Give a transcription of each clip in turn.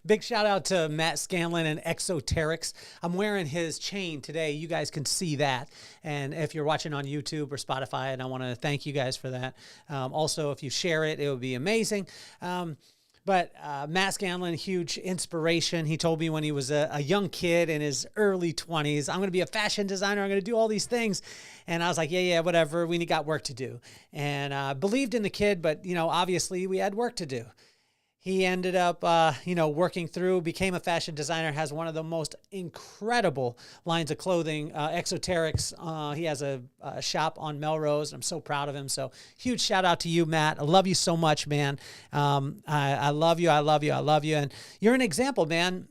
Big shout out to Matt Scanlon and Exoterics. I'm wearing his chain today. You guys can see that. And if you're watching on YouTube or Spotify, and I want to thank you guys for that. Also, if you share it, it would be amazing. But Matt Scanlon, huge inspiration. He told me when he was a young kid in his early 20s, I'm going to be a fashion designer. I'm going to do all these things. And I was like, yeah, whatever. We got work to do. And believed in the kid, but, obviously we had work to do. He ended up, working through, became a fashion designer, has one of the most incredible lines of clothing, Exoterics. He has a shop on Melrose. I'm so proud of him. So huge shout out to you, Matt. I love you so much, man. I love you. I love you. I love you. And you're an example, man.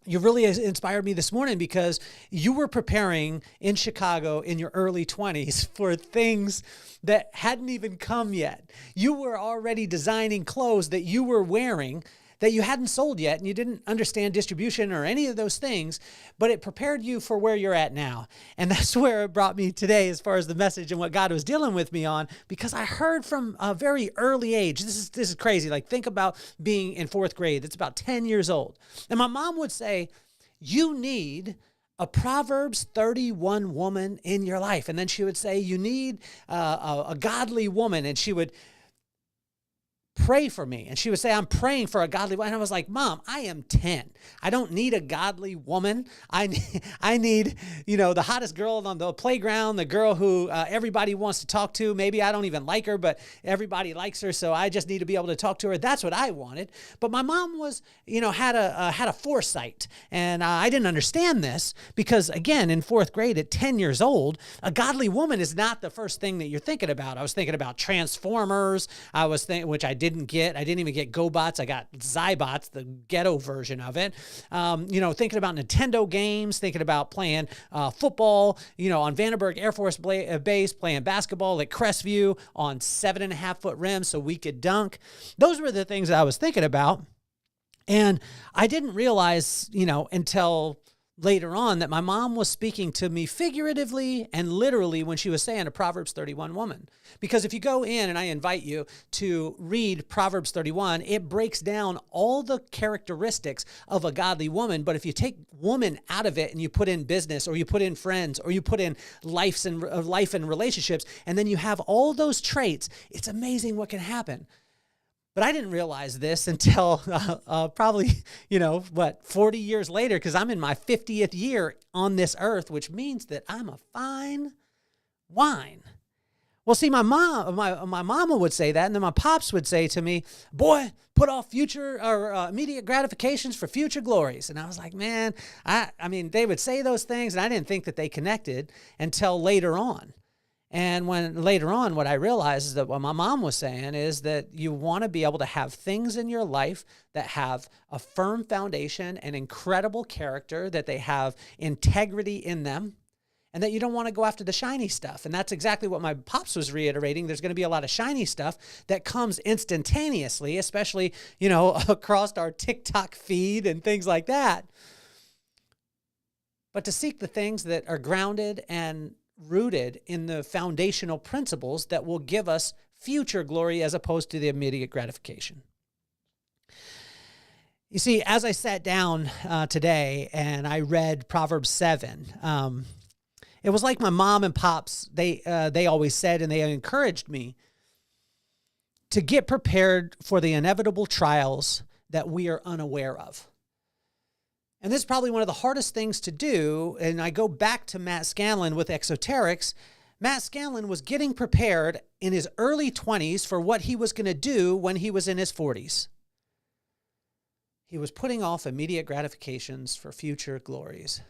You really inspired me this morning because you were preparing in Chicago in your early 20s for things that hadn't even come yet. You were already designing clothes that you were wearing that you hadn't sold yet, and you didn't understand distribution or any of those things, but it prepared you for where you're at now. And that's where it brought me today as far as the message and what God was dealing with me on, because I heard from a very early age, this is crazy. Like, think about being in fourth grade. That's about 10 years old. And my mom would say, you need a Proverbs 31 woman in your life. And then she would say, you need a godly woman. And she would pray for me. And she would say, I'm praying for a godly woman. And I was like, Mom, I am 10. I don't need a godly woman. I need, the hottest girl on the playground, the girl who everybody wants to talk to. Maybe I don't even like her, but everybody likes her. So I just need to be able to talk to her. That's what I wanted. But my mom was, had a foresight. And I didn't understand this because, again, in fourth grade at 10 years old, a godly woman is not the first thing that you're thinking about. I was thinking about Transformers. Which I didn't get. I didn't even get GoBots. I got Zybots, the ghetto version of it. Thinking about Nintendo games, thinking about playing football, on Vandenberg Air Force Base, playing basketball at Crestview on 7.5-foot rims so we could dunk. Those were the things that I was thinking about. And I didn't realize, until later on that my mom was speaking to me figuratively and literally when she was saying a Proverbs 31 woman. Because if you go in, and I invite you to read Proverbs 31, it breaks down all the characteristics of a godly woman. But if you take woman out of it and you put in business, or you put in friends, or you put in life and relationships, and then you have all those traits, it's amazing what can happen. But I didn't realize this until probably, 40 years later, because I'm in my 50th year on this earth, which means that I'm a fine wine. Well, see, my mama would say that, and then my pops would say to me, boy, put off future or immediate gratifications for future glories. And I was like, man, I mean, they would say those things, and I didn't think that they connected until later on. And when later on, what I realized is that what my mom was saying is that you want to be able to have things in your life that have a firm foundation and incredible character, that they have integrity in them, and that you don't want to go after the shiny stuff. And that's exactly what my pops was reiterating. There's going to be a lot of shiny stuff that comes instantaneously, especially, across our TikTok feed and things like that. But to seek the things that are grounded and rooted in the foundational principles that will give us future glory as opposed to the immediate gratification. You see, as I sat down today and I read Proverbs 7, it was like my mom and pops, they always said, and they encouraged me to get prepared for the inevitable trials that we are unaware of. And this is probably one of the hardest things to do. And I go back to Matt Scanlon with Exoterics. Matt Scanlon was getting prepared in his early 20s for what he was going to do when he was in his 40s. He was putting off immediate gratifications for future glories.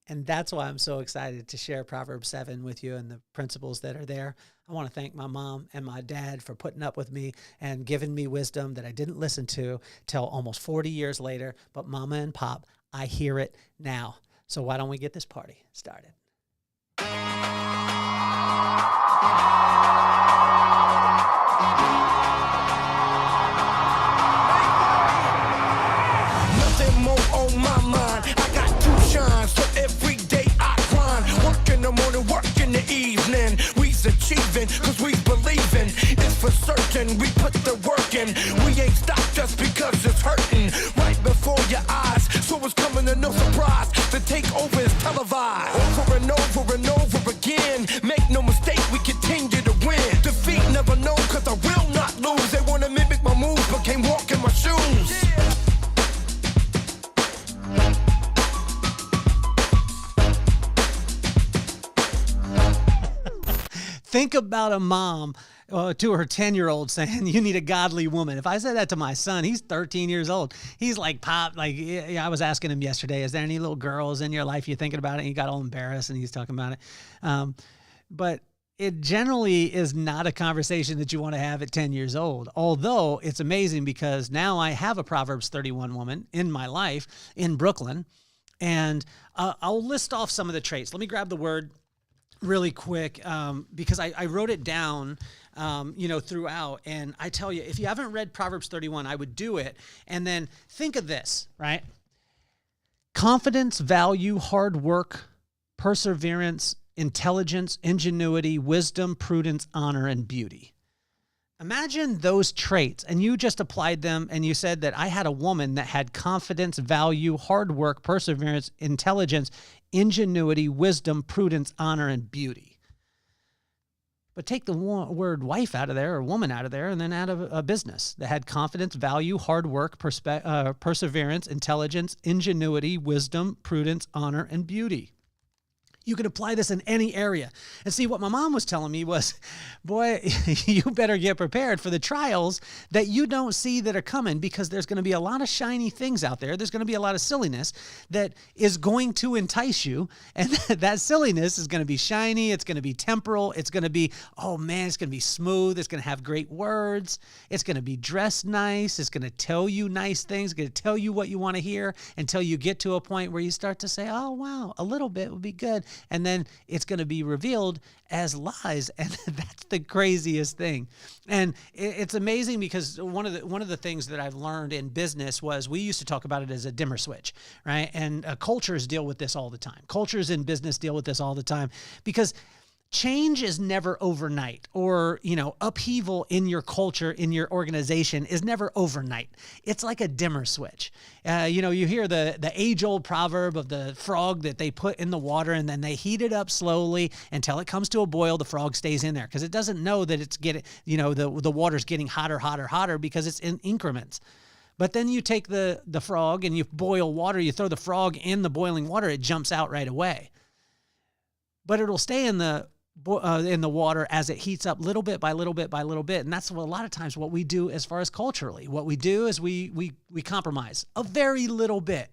And that's why I'm so excited to share Proverbs 7 with you and the principles that are there. I want to thank my mom and my dad for putting up with me and giving me wisdom that I didn't listen to till almost 40 years later. But Mama and Pop, I hear it now. So why don't we get this party started? Nothing more on my mind. I got two shines, so every day I grind. Work in the morning, work in the evening. We's achieving, cause we believing. It's for certain, we put the work in. We ain't stopped just because it's hurting. Right can't walk in my shoes. Think about a mom to her 10-year-old saying, you need a godly woman. If I said that to my son, he's 13 years old. He's like, Pop, like, yeah, I was asking him yesterday, is there any little girls in your life you're thinking about it? And he got all embarrassed and he's talking about it. But it generally is not a conversation that you want to have at 10 years old. Although it's amazing because now I have a Proverbs 31 woman in my life in Brooklyn. And I'll list off some of the traits. Let me grab the word really quick, because I wrote it down, throughout. And I tell you, if you haven't read Proverbs 31, I would do it. And then think of this, right? Confidence, value, hard work, perseverance, intelligence, ingenuity, wisdom, prudence, honor, and beauty. Imagine those traits, and you just applied them, and you said that I had a woman that had confidence, value, hard work, perseverance, intelligence, ingenuity, wisdom, prudence, honor, and beauty. But take the word wife out of there, or woman out of there, and then add a business that had confidence, value, hard work, perseverance, intelligence, ingenuity, wisdom, prudence, honor, and beauty. You could apply this in any area. And see, what my mom was telling me was, boy, you better get prepared for the trials that you don't see that are coming, because there's going to be a lot of shiny things out there. There's going to be a lot of silliness that is going to entice you. And that silliness is going to be shiny. It's going to be temporal. It's going to be, oh man, it's going to be smooth. It's going to have great words. It's going to be dressed nice. It's going to tell you nice things. It's going to tell you what you want to hear until you get to a point where you start to say, oh, wow, a little bit would be good. And then it's going to be revealed as lies. And that's the craziest thing. And it's amazing because one of the things that I've learned in business was we used to talk about it as a dimmer switch, right? And cultures deal with this all the time. Cultures in business deal with this all the time because change is never overnight, or, upheaval in your culture, in your organization is never overnight. It's like a dimmer switch. You hear the age-old proverb of the frog that they put in the water and then they heat it up slowly until it comes to a boil. The frog stays in there because it doesn't know that it's the water's getting hotter because it's in increments. But then you take the frog and you boil water, you throw the frog in the boiling water, it jumps out right away. But it'll stay in the water as it heats up little bit by little bit by little bit. And that's what a lot of times what we do as far as culturally. What we do is we compromise a very little bit.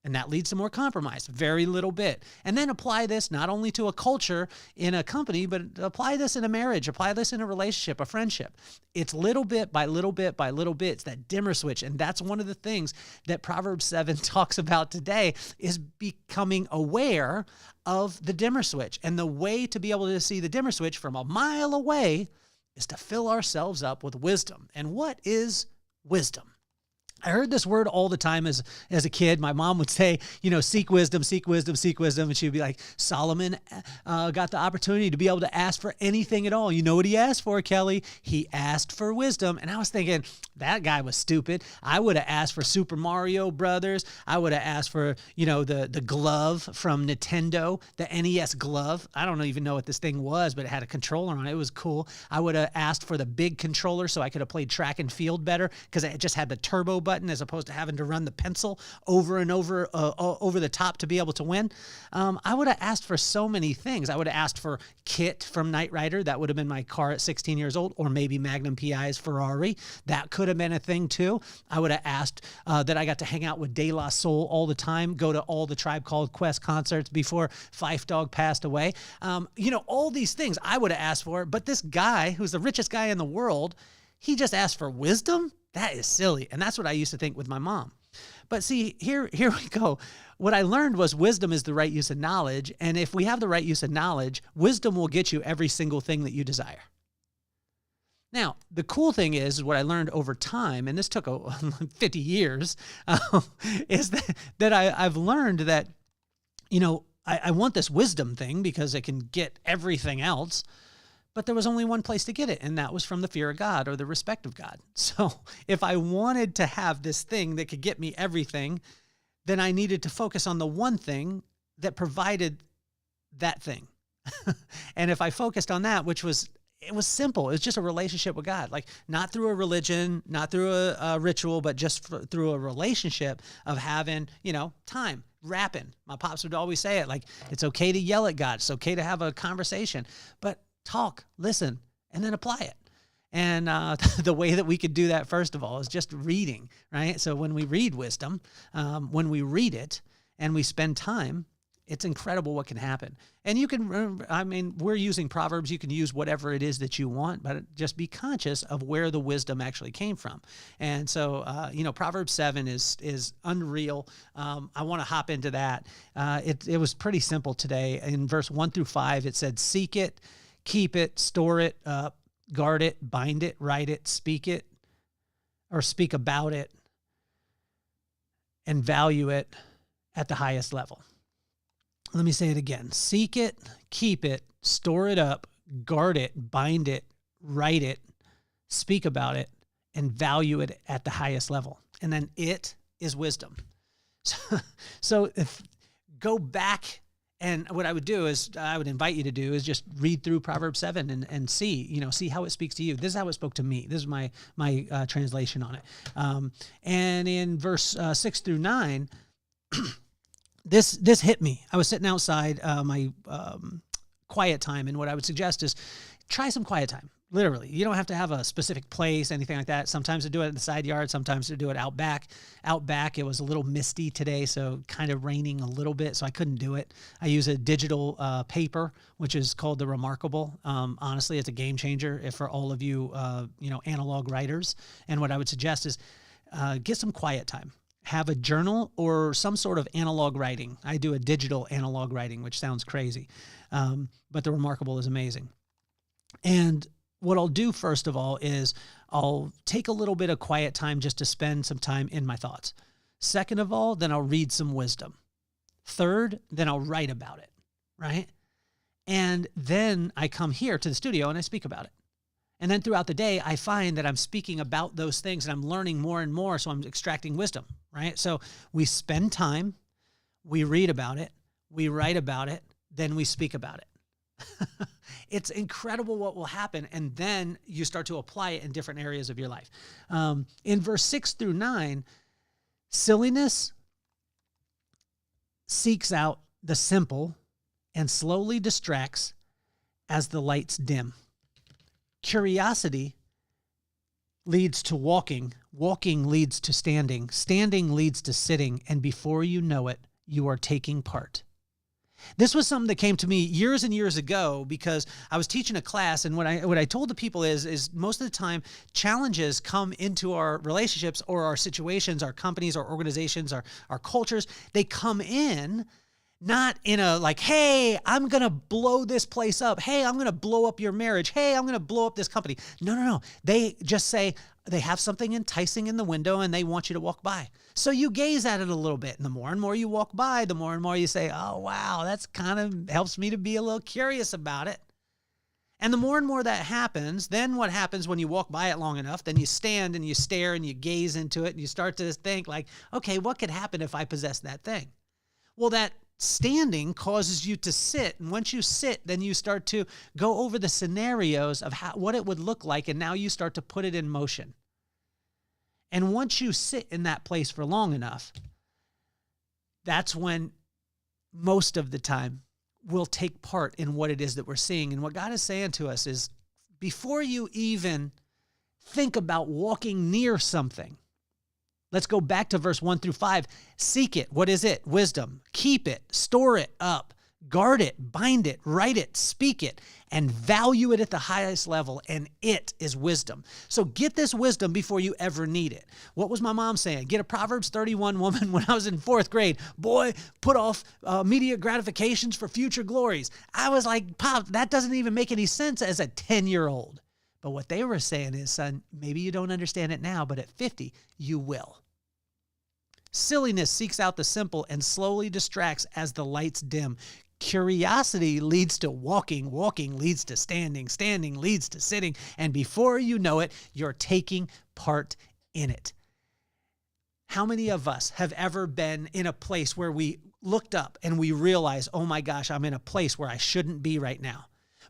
And that leads to more compromise, very little bit. And then apply this not only to a culture in a company, but apply this in a marriage, apply this in a relationship, a friendship. It's little bit by little bit by little bit. It's that dimmer switch. And that's one of the things that Proverbs 7 talks about today is becoming aware of the dimmer switch. And the way to be able to see the dimmer switch from a mile away is to fill ourselves up with wisdom. And what is wisdom? I heard this word all the time as a kid. My mom would say, seek wisdom, seek wisdom, seek wisdom. And she'd be like, Solomon got the opportunity to be able to ask for anything at all. You know what he asked for, Kelly? He asked for wisdom. And I was thinking, that guy was stupid. I would have asked for Super Mario Brothers. I would have asked for, the glove from Nintendo, the NES glove. I don't even know what this thing was, but it had a controller on it. It was cool. I would have asked for the big controller so I could have played track and field better because it just had the turbo button as opposed to having to run the pencil over and over the top to be able to win. I would have asked for so many things. I would have asked for Kit from Knight Rider. That would have been my car at 16 years old, or maybe Magnum PI's Ferrari. That could have been a thing too. I would have asked that I got to hang out with De La Soul all the time, go to all the Tribe Called Quest concerts before Phife Dawg passed away. All these things I would have asked for, but this guy who's the richest guy in the world, he just asked for wisdom? That is silly. And that's what I used to think with my mom. But see, here we go. What I learned was wisdom is the right use of knowledge. And if we have the right use of knowledge, wisdom will get you every single thing that you desire. Now, the cool thing is what I learned over time, and this took 50 years, is that I've learned that, I want this wisdom thing because it can get everything else. But there was only one place to get it, and that was from the fear of God or the respect of God. So if I wanted to have this thing that could get me everything, then I needed to focus on the one thing that provided that thing. And if I focused on that, which was it was simple. It's just a relationship with God, like not through a religion, not through a ritual, but just through a relationship of having, time, rapping. My pops would always say it, like, it's okay to yell at God. It's okay to have a conversation, but talk, listen, and then apply it. And the way that we could do that, first of all, is just reading, right? So when we read wisdom, when we read it and we spend time, it's incredible what can happen. And you can, we're using Proverbs. You can use whatever it is that you want, but just be conscious of where the wisdom actually came from. And so, Proverbs 7 is unreal. I want to hop into that. It was pretty simple today. In verse 1 through 5, it said, seek it, keep it, store it up, guard it, bind it, write it, speak about it, and value it at the highest level. Let me say it again. Seek it, keep it, store it up, guard it, bind it, write it, speak about it, and value it at the highest level. And then it is wisdom. So if go back, and what I would do is, I would invite you to do is just read through Proverbs 7 and see how it speaks to you. This is how it spoke to me. This is my translation on it. And in verse 6 through 9, This hit me. I was sitting outside my quiet time, and what I would suggest is try some quiet time. Literally, you don't have to have a specific place, anything like that. Sometimes to do it in the side yard, sometimes to do it out back. Out back, it was a little misty today, so kind of raining a little bit, so I couldn't do it. I use a digital paper, which is called the Remarkable. Honestly, it's a game changer for all of you, analog writers. And what I would suggest is get some quiet time. Have a journal or some sort of analog writing. I do a digital analog writing, which sounds crazy, but the Remarkable is amazing. And what I'll do, first of all, is I'll take a little bit of quiet time just to spend some time in my thoughts. Second of all, then I'll read some wisdom. Third, then I'll write about it, right? And then I come here to the studio and I speak about it. And then throughout the day, I find that I'm speaking about those things and I'm learning more and more, so I'm extracting wisdom, right? So we spend time, we read about it, we write about it, then we speak about it. It's incredible what will happen, and then you start to apply it in different areas of your life. In verse 6 through 9, silliness seeks out the simple and slowly distracts as the lights dim. Curiosity leads to walking. Walking leads to standing. Standing leads to sitting. And before you know it, you are taking part. This was something that came to me years and years ago because I was teaching a class, and what I told the people is most of the time challenges come into our relationships or our situations, our companies, our organizations, our cultures. They come in not in a like, hey, I'm going to blow this place up. Hey, I'm going to blow up your marriage. Hey, I'm going to blow up this company. No. They just say they have something enticing in the window and they want you to walk by. So you gaze at it a little bit, and the more and more you walk by, the more and more you say, oh, wow, that's kind of helps me to be a little curious about it. And the more and more that happens, then what happens when you walk by it long enough, then you stand and you stare and you gaze into it and you start to think like, okay, what could happen if I possess that thing? Well, that standing causes you to sit. And once you sit, then you start to go over the scenarios of what it would look like. And now you start to put it in motion. And once you sit in that place for long enough, that's when most of the time we'll take part in what it is that we're seeing. And what God is saying to us is before you even think about walking near something, let's go back to verse 1 through 5. Seek it. What is it? Wisdom. Keep it. Store it up. Guard it. Bind it. Write it. Speak it. And value it at the highest level. And it is wisdom. So get this wisdom before you ever need it. What was my mom saying? Get a Proverbs 31 woman when I was in 4th grade. Boy, put off immediate gratifications for future glories. I was like, Pop, that doesn't even make any sense as a 10-year-old. But what they were saying is, son, maybe you don't understand it now, but at 50, you will. Silliness seeks out the simple and slowly distracts as the lights dim. Curiosity leads to walking. Walking leads to standing. Standing leads to sitting. And before you know it, you're taking part in it. How many of us have ever been in a place where we looked up and we realized, oh my gosh, I'm in a place where I shouldn't be right now?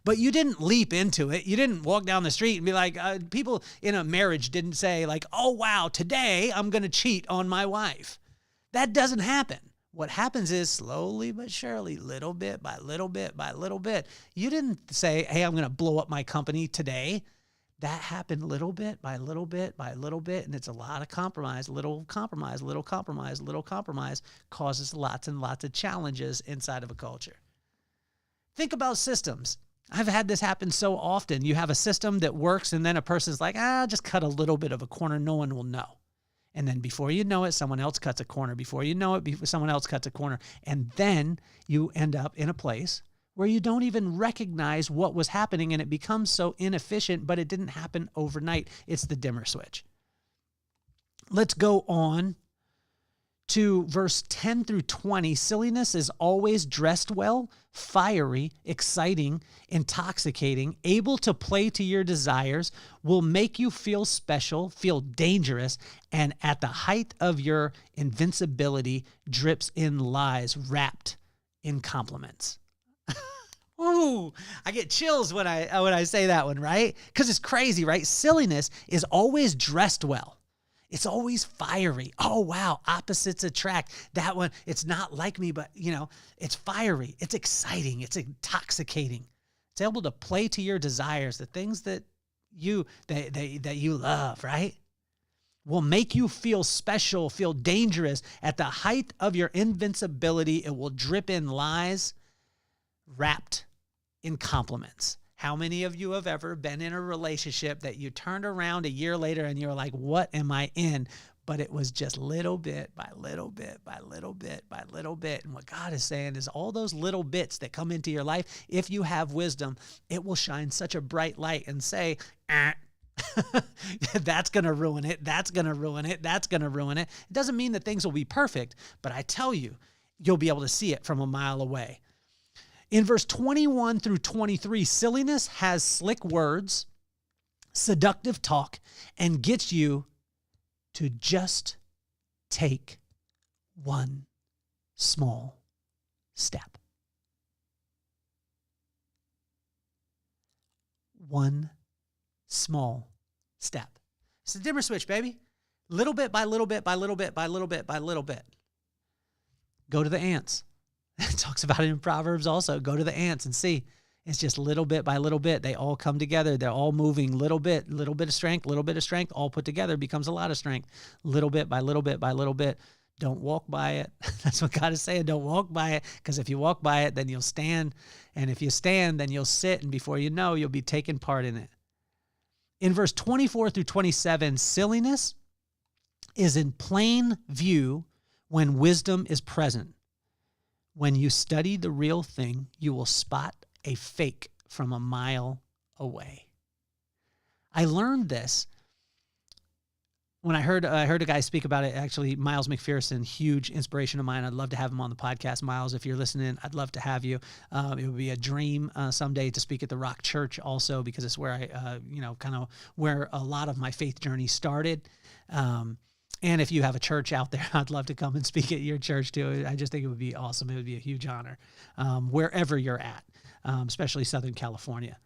but you didn't leap into it. You didn't walk down the street and be like, people in a marriage didn't say like, oh, wow, today I'm going to cheat on my wife. That doesn't happen. What happens is slowly but surely, little bit by little bit by little bit. You didn't say, hey, I'm going to blow up my company today. That happened little bit by little bit by little bit, and it's a lot of compromise, little compromise, little compromise, little compromise causes lots and lots of challenges inside of a culture. Think about systems. I've had this happen so often. You have a system that works, and then a person's like, just cut a little bit of a corner. No one will know. And then before you know it, someone else cuts a corner. Before you know it, someone else cuts a corner. And then you end up in a place where you don't even recognize what was happening, and it becomes so inefficient, but it didn't happen overnight. It's the dimmer switch. Let's go on to verse 10 through 20. Silliness is always dressed well, fiery, exciting, intoxicating, able to play to your desires, will make you feel special, feel dangerous, and at the height of your invincibility, drips in lies wrapped in compliments. Ooh, I get chills when I say that one, right? Because it's crazy, right? Silliness is always dressed well. It's always fiery. Oh, wow. Opposites attract. That one, it's not like me, but, it's fiery. It's exciting. It's intoxicating. It's able to play to your desires, the things that you love, right? Will make you feel special, feel dangerous. At the height of your invincibility, it will drip in lies wrapped in compliments. How many of you have ever been in a relationship that you turned around a year later and you're like, what am I in? But it was just little bit by little bit by little bit by little bit. And what God is saying is all those little bits that come into your life, if you have wisdom, it will shine such a bright light and say, that's going to ruin it. That's going to ruin it. That's going to ruin it. It doesn't mean that things will be perfect, but I tell you, you'll be able to see it from a mile away. In verse 21 through 23, silliness has slick words, seductive talk, and gets you to just take one small step. One small step. It's a dimmer switch, baby. Little bit by little bit by little bit by little bit by little bit. Go to the ants. It talks about it in Proverbs also. Go to the ants and see. It's just little bit by little bit. They all come together. They're all moving little bit of strength, all put together becomes a lot of strength. Little bit by little bit by little bit. Don't walk by it. That's what God is saying. Don't walk by it, because if you walk by it, then you'll stand. And if you stand, then you'll sit. And before you know, you'll be taking part in it. In verse 24 through 27, silliness is in plain view when wisdom is present. When you study the real thing, you will spot a fake from a mile away. I learned this when I heard a guy speak about it. Actually, Miles McPherson, huge inspiration of mine. I'd love to have him on the podcast. Miles, if you're listening, I'd love to have you. It would be a dream someday to speak at the Rock Church also, because it's where I, kind of where a lot of my faith journey started. And if you have a church out there, I'd love to come and speak at your church too. I just think it would be awesome. It would be a huge honor, wherever you're at, especially Southern California.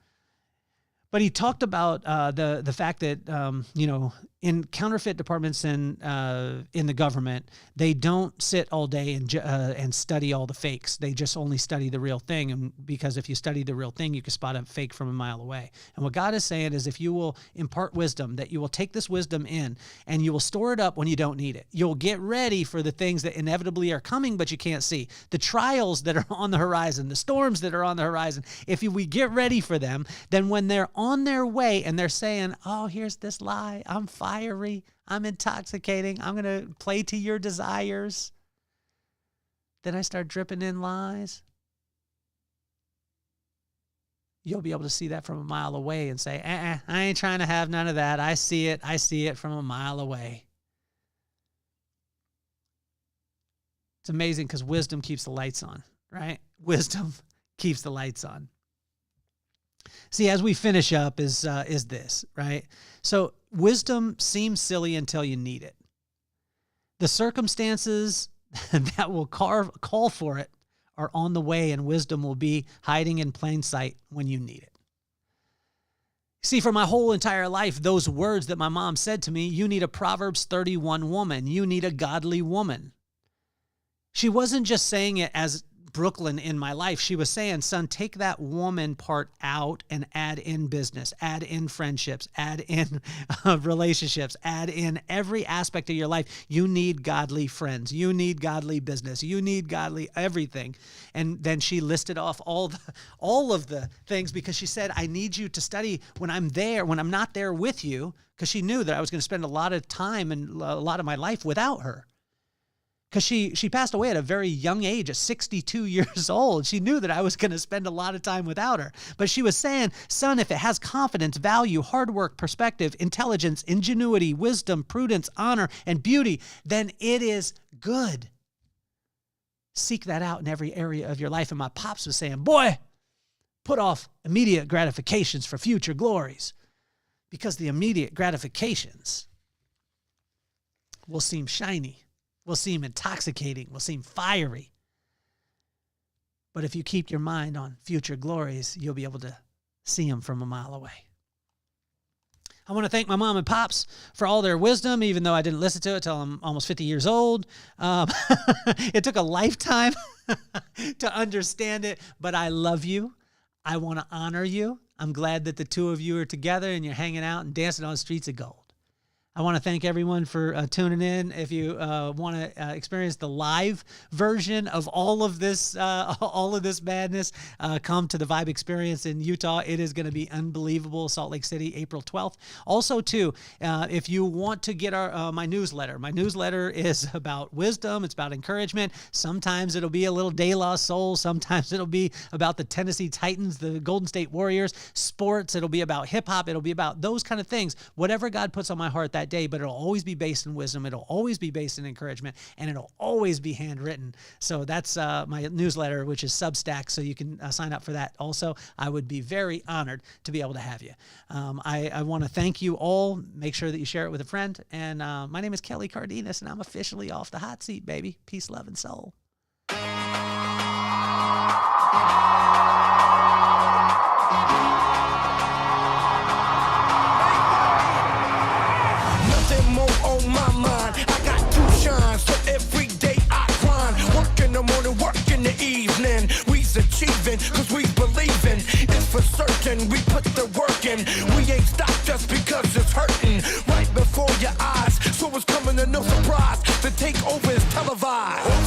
But he talked about the fact that, in counterfeit departments and in the government, they don't sit all day and study all the fakes. They just only study the real thing. And because if you study the real thing, you can spot a fake from a mile away. And what God is saying is, if you will impart wisdom, that you will take this wisdom in and you will store it up when you don't need it. You'll get ready for the things that inevitably are coming, but you can't see. The trials that are on the horizon, the storms that are on the horizon. If we get ready for them, then when they're on their way and they're saying, oh, here's this lie, I'm fiery, I'm intoxicating, I'm going to play to your desires, then I start dripping in lies. You'll be able to see that from a mile away and say, I ain't trying to have none of that. I see it from a mile away. It's amazing because wisdom keeps the lights on, right? Wisdom keeps the lights on. See, as we finish up is this, right? So wisdom seems silly until you need it. The circumstances that will call for it are on the way, and wisdom will be hiding in plain sight when you need it. See, for my whole entire life, those words that my mom said to me, you need a Proverbs 31 woman. You need a godly woman. She wasn't just saying it as Brooklyn in my life. She was saying, son, take that woman part out and add in business, add in friendships, add in relationships, add in every aspect of your life. You need godly friends. You need godly business. You need godly everything. And then she listed off all of the things, because she said, I need you to study when I'm there, when I'm not there with you, because she knew that I was going to spend a lot of time and a lot of my life without her. Because she passed away at a very young age, at 62 years old. She knew that I was going to spend a lot of time without her. But she was saying, son, if it has confidence, value, hard work, perspective, intelligence, ingenuity, wisdom, prudence, honor, and beauty, then it is good. Seek that out in every area of your life. And my pops was saying, boy, put off immediate gratifications for future glories, because the immediate gratifications will seem shiny, will seem intoxicating, will seem fiery. But if you keep your mind on future glories, you'll be able to see them from a mile away. I want to thank my mom and pops for all their wisdom, even though I didn't listen to it till I'm almost 50 years old. It took a lifetime to understand it, but I love you. I want to honor you. I'm glad that the two of you are together and you're hanging out and dancing on the streets of gold. I want to thank everyone for tuning in. If you want to experience the live version of all of this madness, come to the Vibe Experience in Utah. It is going to be unbelievable. Salt Lake City, April 12th. Also, too, if you want to get my newsletter is about wisdom. It's about encouragement. Sometimes it'll be a little De La Soul. Sometimes it'll be about the Tennessee Titans, the Golden State Warriors, sports. It'll be about hip hop. It'll be about those kind of things. Whatever God puts on my heart that day, but it'll always be based in wisdom. It'll always be based in encouragement, and it'll always be handwritten. So that's my newsletter, which is Substack. So you can sign up for that. Also, I would be very honored to be able to have you. I want to thank you all. Make sure that you share it with a friend. And my name is Kelly Cardenas, and I'm officially off the hot seat, baby. Peace, love, and soul. Achieving, cause we believing, it's for certain, we put the work in, we ain't stopped just because it's hurting, right before your eyes, so it's coming to no surprise, the takeover is televised.